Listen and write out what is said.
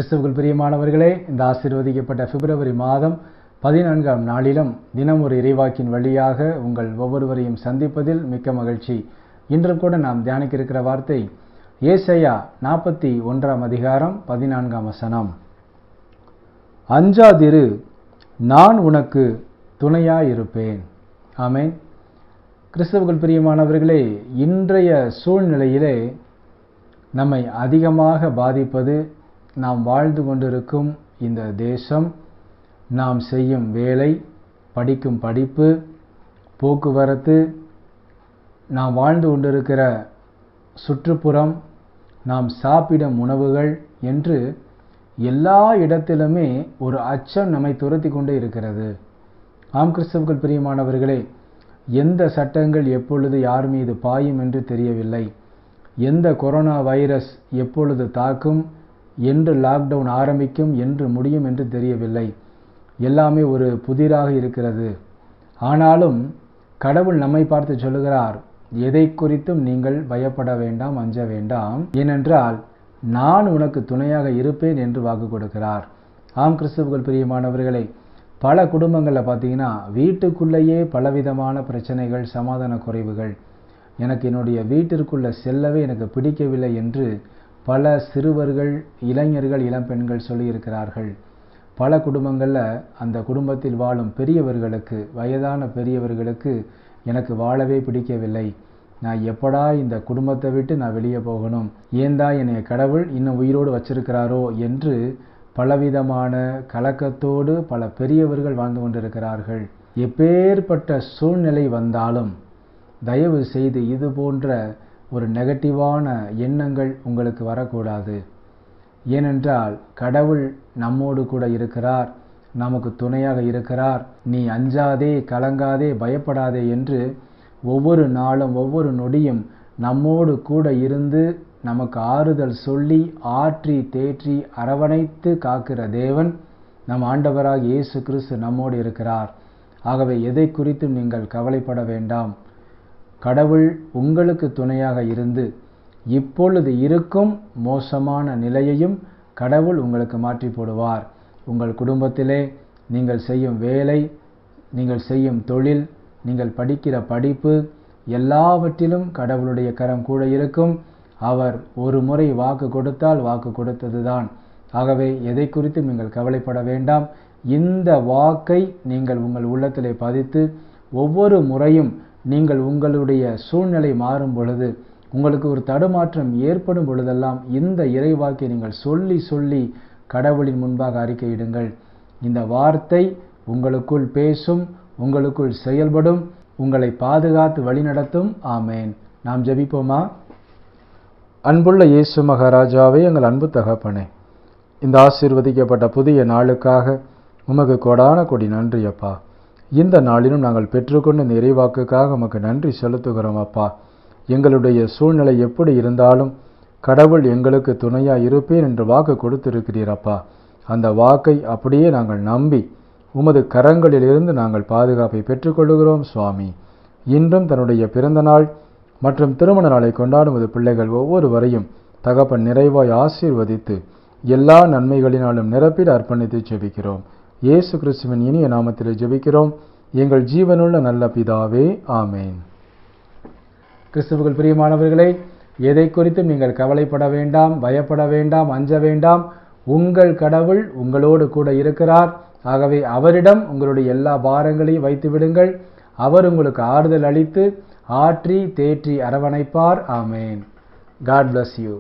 கிறிஸ்துவுக்குள் பிரியமானவர்களே, இந்த ஆசீர்வதிக்கப்பட்ட பிப்ரவரி மாதம் 14ஆம் நாளிலும் தினம் ஒரு இறைவாக்கின் வழியாக உங்கள் ஒவ்வொருவரையும் சந்திப்பதில் மிக்க மகிழ்ச்சி. இன்று கூட நாம் தியானிக்க இருக்கிற வார்த்தை ஏசாயா 41ஆம் அதிகாரம் 14ஆம் வசனம். அஞ்சாதிரு, நான் உனக்கு துணையாயிருப்பேன். ஆமென். கிறிஸ்துவுக்குள் பிரியமானவர்களே, இன்றைய சூழ்நிலையிலே நம்மை அதிகமாக பாதிப்பது நாம் வாழ்ந்து கொண்டிருக்கும் இந்த தேசம், நாம் செய்யும் வேலை, படிக்கும் படிப்பு, போக்குவரத்து, நாம் வாழ்ந்து கொண்டிருக்கிற சுற்றுப்புறம், நாம் சாப்பிடும் உணவுகள் என்று எல்லா இடத்திலுமே ஒரு அச்சம் நம்மை துரத்தி கொண்டே இருக்கிறது. ஆம் கிறிஸ்துவுக்குள் பிரியமானவர்களே, எந்த சட்டங்கள் எப்பொழுது யார் மீது பாயும் என்று தெரியவில்லை. எந்த கொரோனா வைரஸ் எப்பொழுது தாக்கும், என்று லாக்டவுன் ஆரம்பிக்கும், என்று முடியும் என்று தெரியவில்லை. எல்லாமே ஒரு புதிராக இருக்கிறது. ஆனாலும் கடவுள் நம்மை பார்த்து சொல்லுகிறார், எதை குறித்தும் நீங்கள் பயப்பட வேண்டாம், அஞ்ச வேண்டாம், ஏனென்றால் நான் உனக்கு துணையாக இருப்பேன் என்று வாக்கு கொடுக்கிறார். ஆம் கிறிஸ்துவுக்குள் பிரியமானவர்களே, பல குடும்பங்களில் பார்த்தீங்கன்னா வீட்டுக்குள்ளேயே பலவிதமான பிரச்சனைகள், சமாதான குறைவுகள். எனக்கு என்னுடைய வீட்டிற்குள்ளே செல்லவே எனக்கு பிடிக்கவில்லை என்று பல சிறுவர்கள், இளைஞர்கள், இளம்பெண்கள் சொல்லியிருக்கிறார்கள். பல குடும்பங்களில் அந்த குடும்பத்தில் வாழும் பெரியவர்களுக்கு, வயதான பெரியவர்களுக்கு எனக்கு வாழவே பிடிக்கவில்லை, நான் எப்படா இந்த குடும்பத்தை விட்டு நான் வெளியே போகணும், ஏந்தா என்னை கடவுள் இன்னும் உயிரோடு வச்சிருக்கிறாரோ என்று பலவிதமான கலக்கத்தோடு பல பெரியவர்கள் வாழ்ந்து கொண்டிருக்கிறார்கள். எப்பேற்பட்ட சூழ்நிலை வந்தாலும் தயவு செய்து இது போன்ற ஒரு நெகட்டிவான எண்ணங்கள் உங்களுக்கு வரக்கூடாது. ஏனென்றால் கடவுள் நம்மோடு கூட இருக்கிறார், நமக்கு துணையாக இருக்கிறார். நீ அஞ்சாதே, கலங்காதே, பயப்படாதே என்று ஒவ்வொரு நாளும் ஒவ்வொரு நொடியும் நம்மோடு கூட இருந்து நமக்கு ஆறுதல் சொல்லி ஆற்றி தேற்றி அரவணைத்து காக்கிற தேவன் நம் ஆண்டவராக இயேசு கிறிஸ்து நம்மோடு இருக்கிறார். ஆகவே எதை குறித்தும் நீங்கள் கவலைப்பட வேண்டாம். கடவுள் உங்களுக்கு துணையாக இருந்து இப்பொழுது இருக்கும் மோசமான நிலையையும் கடவுள் உங்களுக்கு மாற்றி போடுவார். உங்கள் குடும்பத்திலே நீங்கள் செய்யும் வேலை, நீங்கள் செய்யும் தொழில், நீங்கள் படிக்கிற படிப்பு எல்லாவற்றிலும் கடவுளுடைய கரம் கூட இருக்கும். அவர் ஒரு முறை வாக்கு கொடுத்தால் வாக்கு கொடுத்ததுதான். ஆகவே எதை குறித்தும் நீங்கள் கவலைப்பட வேண்டாம். இந்த வாக்கை நீங்கள் உங்கள் உள்ளத்திலே பதித்து ஒவ்வொரு முறையும் நீங்கள் உங்களுடைய சூழ்நிலை மாறும் பொழுது, உங்களுக்கு ஒரு தடுமாற்றம் ஏற்படும் பொழுதெல்லாம் இந்த இறைவாக்கை நீங்கள் சொல்லி சொல்லி கடவுளின் முன்பாக அறிக்கையிடுங்கள். இந்த வார்த்தை உங்களுக்குள் பேசும், உங்களுக்குள் செயல்படும், உங்களை பாதுகாத்து வழிநடத்தும். ஆமேன். நாம் ஜெபிப்போமா? அன்புள்ள இயேசு மகாராஜாவே, எங்கள் அன்பு தகப்பனே, இந்த ஆசீர்வதிக்கப்பட்ட புதிய நாளுக்காக உமக்கு கொடான கொடி நன்றி அப்பா. இந்த நாளிலும் நாங்கள் பெற்றுக்கொண்ட இந்த இறைவாக்குக்காக உமக்கு நன்றி செலுத்துகிறோம் அப்பா. எங்களுடைய சூழ்நிலை எப்படி இருந்தாலும் கடவுள் எங்களுக்கு துணையாக இருப்பேன் என்று வாக்கு கொடுத்திருக்கிறீர் அப்பா. அந்த வாக்கை அப்படியே நாங்கள் நம்பி உமது கரங்களிலிருந்து நாங்கள் பாதுகாப்பை பெற்றுக்கொள்கிறோம் சுவாமி. இன்றும் தன்னுடைய பிறந்த நாள் மற்றும் திருமண நாளை கொண்டாடும் பிள்ளைகள் ஒவ்வொருவரையும் தகப்பன் நிறைவாய் ஆசீர்வதித்து எல்லா நன்மைகளினாலும் நிரப்பிட அர்ப்பணித்து ஜெபிக்கிறோம். இயேசு கிறிஸ்துவின் இனிய நாமத்தில் ஜெபிக்கிறோம் எங்கள் ஜீவனுள்ள நல்ல பிதாவே. ஆமேன். கிறிஸ்துவுக்குள் பிரியமானவர்களே, எதை குறித்தும் நீங்கள் கவலைப்பட வேண்டாம், பயப்பட வேண்டாம், அஞ்ச வேண்டாம். உங்கள் கடவுள் உங்களோடு கூட இருக்கிறார். ஆகவே அவரிடம் உங்களுடைய எல்லா பாரங்களையும் வைத்து விடுங்கள். அவர் உங்களுக்கு ஆறுதல் அளித்து ஆற்றி தேற்றி அரவணைப்பார். ஆமேன். God bless you.